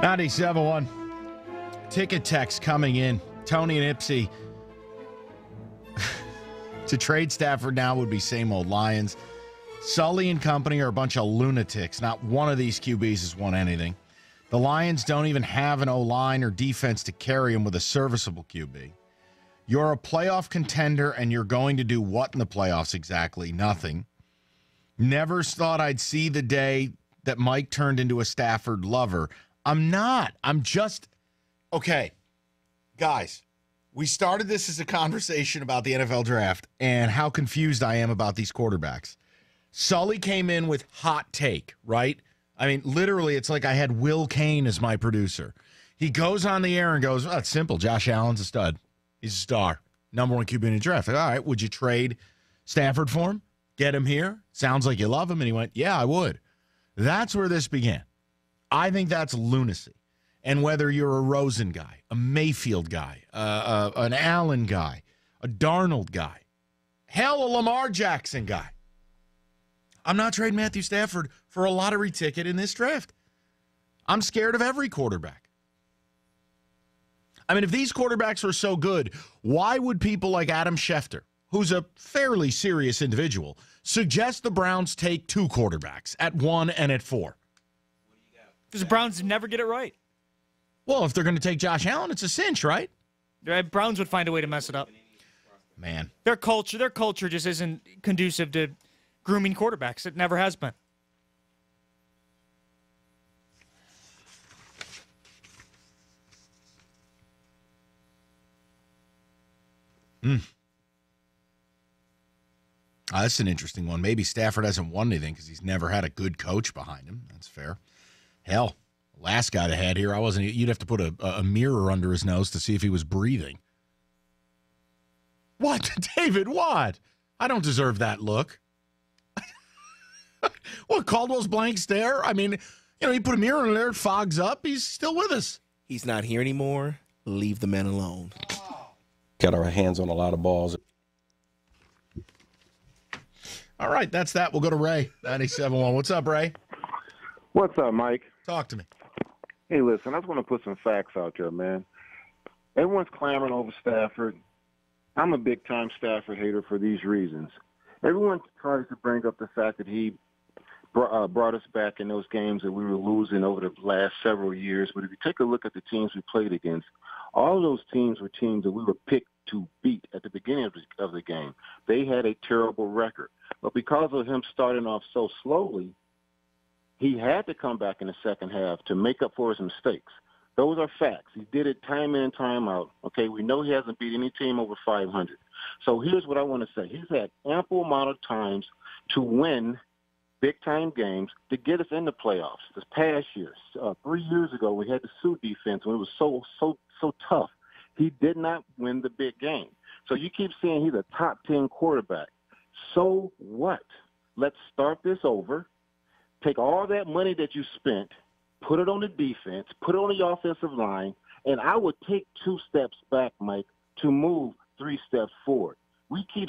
97.1. Ticket text coming in. Tony and Ipsy. To trade Stafford now would be same old Lions. Sully and company are a bunch of lunatics. Not one of these QBs has won anything. The Lions don't even have an O-line or defense to carry them with a serviceable QB. You're a playoff contender, and you're going to do what in the playoffs exactly? Nothing. Never thought I'd see the day that Mike turned into a Stafford lover. I'm not. I'm just... Okay, guys, we started this as a conversation about the NFL draft and how confused I am about these quarterbacks. Sully came in with hot take, right? I mean, literally, it's like I had Will Kane as my producer. He goes on the air and goes, oh, it's simple. Josh Allen's a stud. He's a star. Number one QB in the draft. Like, all right, would you trade Stafford for him? Get him here? Sounds like you love him. And he went, yeah, I would. That's where this began. I think that's lunacy. And whether you're a Rosen guy, a Mayfield guy, an Allen guy, a Darnold guy, hell, a Lamar Jackson guy, I'm not trading Matthew Stafford for a lottery ticket in this draft. I'm scared of every quarterback. I mean, if these quarterbacks were so good, why would people like Adam Schefter, who's a fairly serious individual, suggest the Browns take two quarterbacks at 1 and at 4? Because the Browns never get it right. Well, if they're going to take Josh Allen, it's a cinch, right? The Browns would find a way to mess it up. Man. Their culture just isn't conducive to grooming quarterbacks. It never has been. That's an interesting one. Maybe Stafford hasn't won anything because he's never had a good coach behind him. That's fair. Hell, last guy they had here, you'd have to put a mirror under his nose to see if he was breathing. What? David, what? I don't deserve that look. What, Caldwell's blank stare? I mean, you put a mirror in there, it fogs up, he's still with us. He's not here anymore. Leave the man alone. Got our hands on a lot of balls. All right, that's that. We'll go to Ray, 97.1. What's up, Ray? What's up, Mike? Talk to me. Hey, listen, I just want to put some facts out there, man. Everyone's clamoring over Stafford. I'm a big-time Stafford hater for these reasons. Everyone tries to bring up the fact that he brought us back in those games that we were losing over the last several years. But if you take a look at the teams we played against, all of those teams were teams that we were picked to beat at the beginning of the game. They had a terrible record. But because of him starting off so slowly, he had to come back in the second half to make up for his mistakes. Those are facts. He did it time in, time out. Okay, we know he hasn't beat any team over 500. So here's what I want to say. He's had ample amount of times to win big-time games to get us in the playoffs. This past year, 3 years ago, we had the Sioux defense when it was so tough. He did not win the big game. So you keep saying he's a top 10 quarterback. So what? Let's start this over. Take all that money that you spent, put it on the defense, put it on the offensive line, and I would take 2 steps back, Mike, to move 3 steps forward. We keep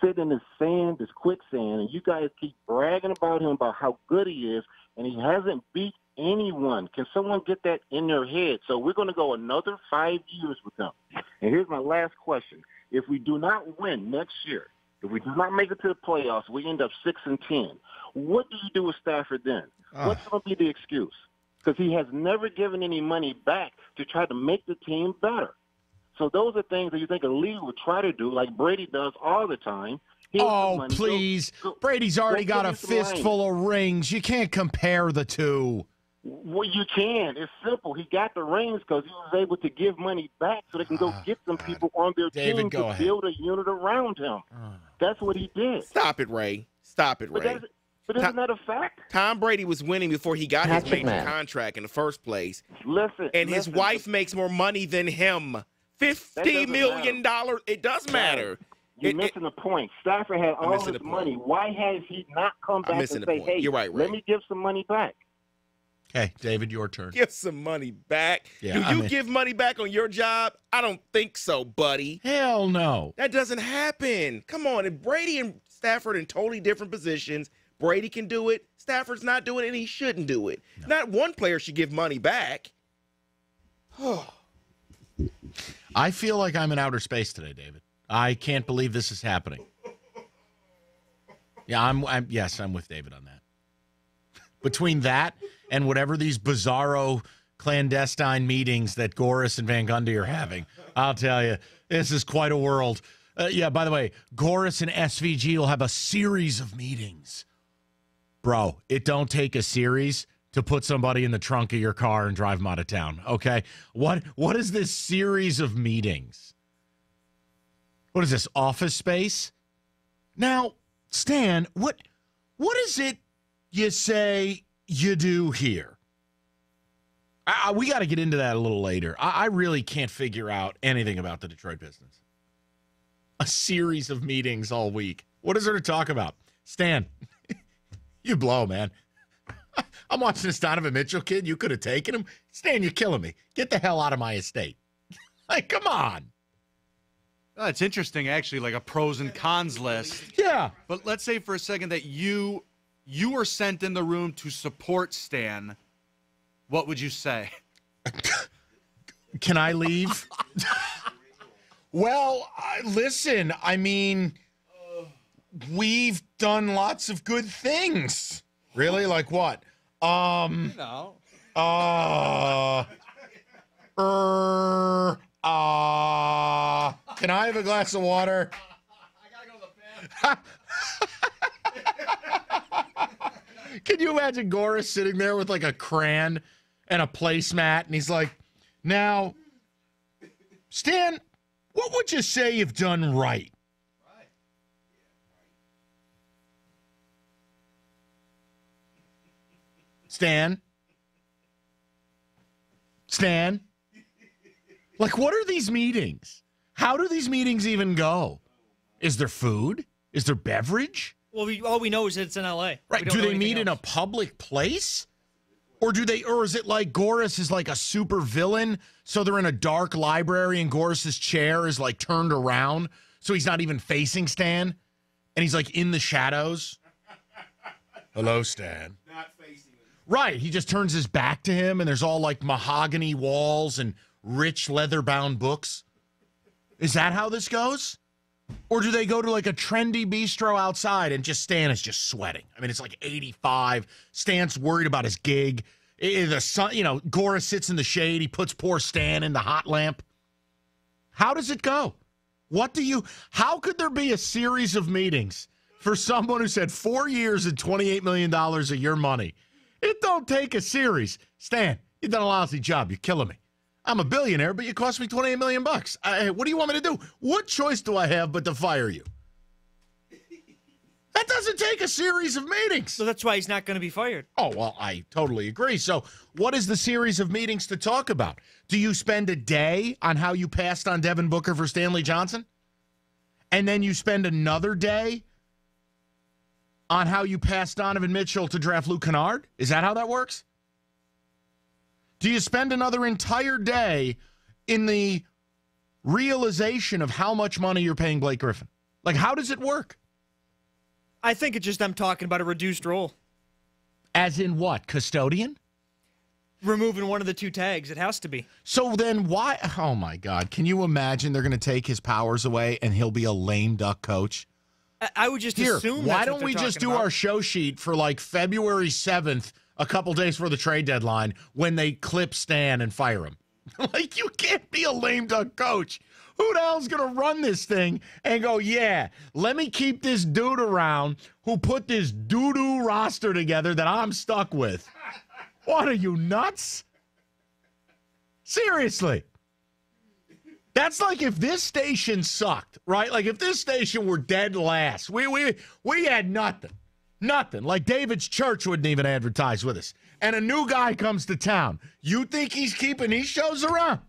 sitting in the sand, this quicksand, and you guys keep bragging about him, about how good he is, and he hasn't beat anyone. Can someone get that in their head? So we're going to go another 5 years with him. And here's my last question. If we do not win next year, if we do not make it to the playoffs, we end up 6-10. What do you do with Stafford then? What's going to be the excuse? Because he has never given any money back to try to make the team better. So those are things that you think a league would try to do, like Brady does all the time. Oh, please. Brady's already got a fistful of rings. You can't compare the two. Well, you can. It's simple. He got the rings because he was able to give money back so they can go get some people on their team to build a unit around him. That's what he did. Stop it, Ray. Stop it, Ray. But isn't that a fact? Tom Brady was winning before he got his major contract in the first place. Listen. His wife makes more money than him. $50 million. It does matter. You're missing the point. Stafford had all this money. Why has he not come back and say, hey, you're right, Ray. Let me give some money back? Okay, David, your turn. Give some money back. Yeah, Do you give money back on your job? I don't think so, buddy. Hell no. That doesn't happen. Come on. If Brady and Stafford in totally different positions, Brady can do it. Stafford's not doing it, and he shouldn't do it. No. Not one player should give money back. I feel like I'm in outer space today, David. I can't believe this is happening. Yeah, I'm with David on that. Between that and whatever these bizarro clandestine meetings that Gores and Van Gundy are having, I'll tell you, this is quite a world. Yeah, by the way, Gores and SVG will have a series of meetings. Bro, it don't take a series to put somebody in the trunk of your car and drive them out of town, okay? What is this series of meetings? What is this, Office Space? Now, Stan, what is it you say you do here? We got to get into that a little later. I really can't figure out anything about the Detroit Pistons. A series of meetings all week. What is there to talk about? Stan, you blow, man. I'm watching this Donovan Mitchell kid. You could have taken him. Stan, you're killing me. Get the hell out of my estate. Like, come on. It's interesting, actually, like a pros and cons list. Yeah. But let's say for a second that you were sent in the room to support Stan. What would you say? Can I leave? Well, listen, I mean, we've done lots of good things. Really? Like what? Can I have a glass of water? I gotta go to the bathroom. Can you imagine Gores sitting there with like a crayon and a placemat, and he's like, now, Stan, what would you say you've done right? Stan? Like, what are these meetings? How do these meetings even go? Is there food? Is there beverage? Well, all we know is it's in L.A. Right. Do they meet in a public place? Or is it like Gores is like a super villain, so they're in a dark library and Gores' chair is like turned around, so he's not even facing Stan, and he's like in the shadows? Hello, Stan. Not facing him. Right. He just turns his back to him, and there's all like mahogany walls and rich leather-bound books. Is that how this goes? Or do they go to like a trendy bistro outside and just Stan is just sweating? I mean, it's like 85. Stan's worried about his gig. The sun, Gores sits in the shade. He puts poor Stan in the hot lamp. How does it go? How could there be a series of meetings for someone who said 4 years and $28 million of your money? It don't take a series. Stan, you've done a lousy job. You're killing me. I'm a billionaire, but you cost me $28 million. What do you want me to do? What choice do I have but to fire you? That doesn't take a series of meetings. So that's why he's not going to be fired. Oh, well, I totally agree. So what is the series of meetings to talk about? Do you spend a day on how you passed on Devin Booker for Stanley Johnson? And then you spend another day on how you passed Donovan Mitchell to draft Luke Kennard? Is that how that works? Do you spend another entire day in the realization of how much money you're paying Blake Griffin? Like, how does it work? I think it's just them talking about a reduced role. As in what? Custodian? Removing one of the two tags. It has to be. So then why? Oh, my God. Can you imagine they're going to take his powers away and he'll be a lame duck coach? I would just assume why that's don't what we they're just talking do about. our show sheet for like February 7th, a couple days before the trade deadline, when they clip Stan and fire him? Like, you can't be a lame duck coach. Who the hell's going to run this thing and go, yeah, let me keep this dude around who put this doo-doo roster together that I'm stuck with? What, are you nuts? Seriously. That's like if this station sucked, right? Like if this station were dead last. We had nothing. Nothing. Like David's Church wouldn't even advertise with us. And a new guy comes to town. You think he's keeping these shows around?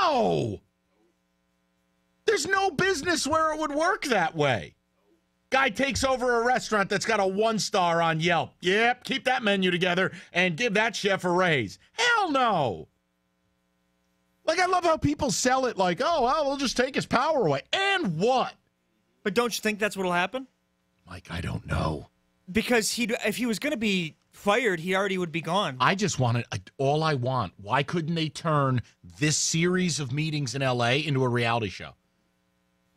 No. There's no business where it would work that way. Guy takes over a restaurant that's got a 1-star on Yelp. Yep, keep that menu together and give that chef a raise. Hell no. Like, I love how people sell it like, oh, well, we'll just take his power away. And what? But don't you think that's what'll happen? Mike, I don't know. Because if he was going to be fired, he already would be gone. I just wanted all I want. Why couldn't they turn this series of meetings in L.A. into a reality show?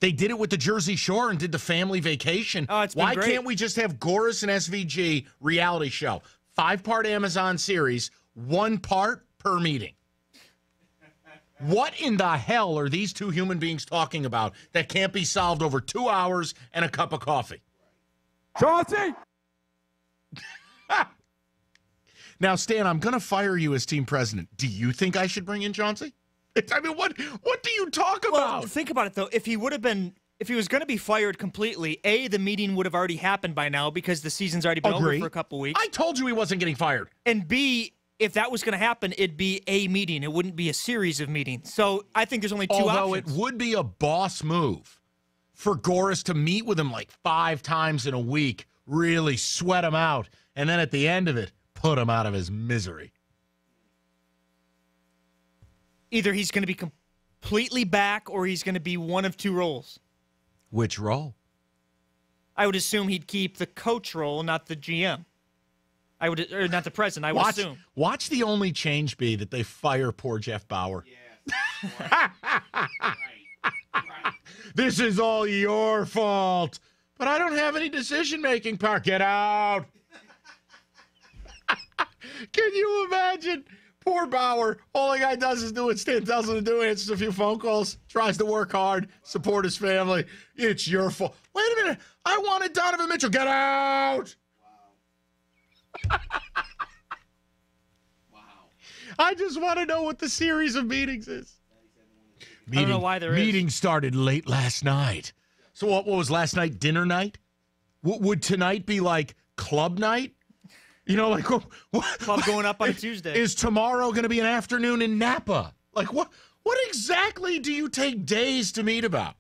They did it with the Jersey Shore and did the family vacation. Oh, it's been Why great. can't we just have Gores and SVG reality show? 5-part Amazon series, 1 part per meeting. What in the hell are these two human beings talking about that can't be solved over 2 hours and a cup of coffee? Chauncey! Now, Stan, I'm going to fire you as team president. Do you think I should bring in Chauncey? I mean, what do you talk about? Well, think about it, though. If he was going to be fired completely, A, the meeting would have already happened by now because the season's already been over for a couple weeks. I told you he wasn't getting fired. And B, if that was going to happen, it'd be a meeting. It wouldn't be a series of meetings. So I think there's only two options. Although it would be a boss move for Gores to meet with him like 5 times in a week, really sweat him out, and then at the end of it, put him out of his misery. Either he's going to be completely back or he's going to be one of 2 roles. Which role? I would assume he'd keep the coach role, not the GM. Or not the president, I would assume. Watch the only change be that they fire poor Jeff Bauer. Yes. Right. This is all your fault. But I don't have any decision-making power. Get out. Can you imagine? Poor Bauer. All the guy does is do what Stan tells him to do, answers a few phone calls, tries to work hard, support his family. It's your fault. Wait a minute. I wanted Donovan Mitchell. Get out. Wow. I just want to know what the series of meetings is. I don't know why there is. Meeting started late last night. So what was last night? Dinner night? Would tonight be like club night? You know, like Club going up on Tuesday. Is tomorrow going to be an afternoon in Napa? Like what exactly do you take days to meet about?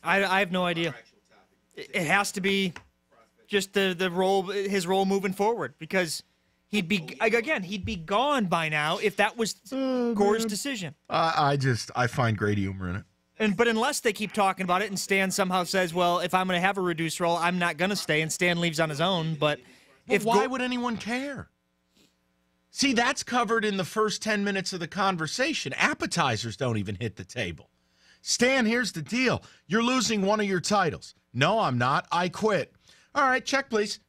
I have no idea. It has to be just the role, his role moving forward, because he'd be gone by now if that was Gore's decision. I find great humor in it. But unless they keep talking about it and Stan somehow says, well, if I'm going to have a reduced role, I'm not going to stay, and Stan leaves on his own. But why would anyone care? See, that's covered in the first 10 minutes of the conversation. Appetizers don't even hit the table. Stan, here's the deal. You're losing one of your titles. No, I'm not. I quit. All right, check, please.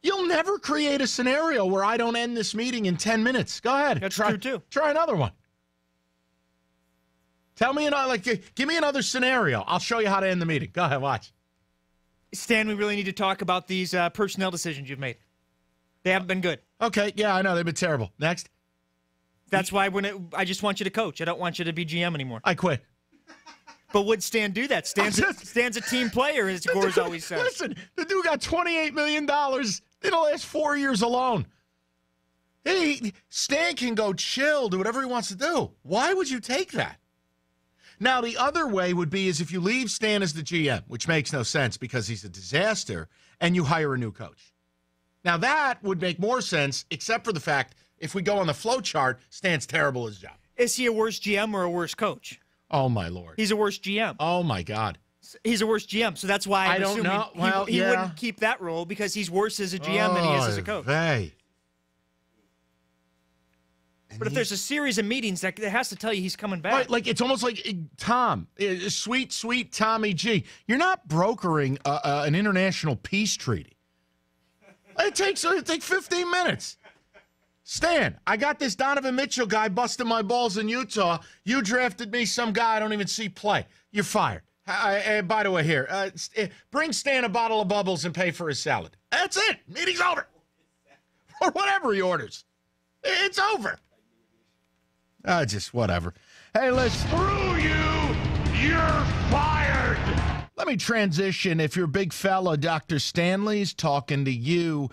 You'll never create a scenario where I don't end this meeting in 10 minutes. Go ahead. That's true, too. Try another one. Tell me give me another scenario. I'll show you how to end the meeting. Go ahead, watch. Stan, we really need to talk about these personnel decisions you've made. They haven't been good. Okay, yeah, I know. They've been terrible. Next. That's why I just want you to coach. I don't want you to be GM anymore. I quit. But would Stan do that? Stan's a team player, as Gores always says. Listen, the dude got $28 million in the last 4 years alone. Hey, Stan can go chill, do whatever he wants to do. Why would you take that? Now, the other way would be is if you leave Stan as the GM, which makes no sense because he's a disaster, and you hire a new coach. Now, that would make more sense, except for the fact, if we go on the flow chart, Stan's terrible at his job. Is he a worse GM or a worse coach? Oh, my Lord. He's a worse GM. Oh, my God. He's a worse GM, so that's why I don't know. He wouldn't keep that role because he's worse as a GM than he is as a coach. But if there's a series of meetings, that has to tell you he's coming back. Right, like it's almost like Tom, sweet Tommy G. You're not brokering an international peace treaty. It takes 15 minutes. Stan, I got this Donovan Mitchell guy busting my balls in Utah. You drafted me some guy I don't even see play. You're fired. By the way, here, bring Stan a bottle of bubbles and pay for his salad. That's it. Meeting's over. Or whatever he orders. It's over. Just whatever. Hey, let's screw you. You're fired. Let me transition. If you're a big fella, Dr. Stanley's talking to you.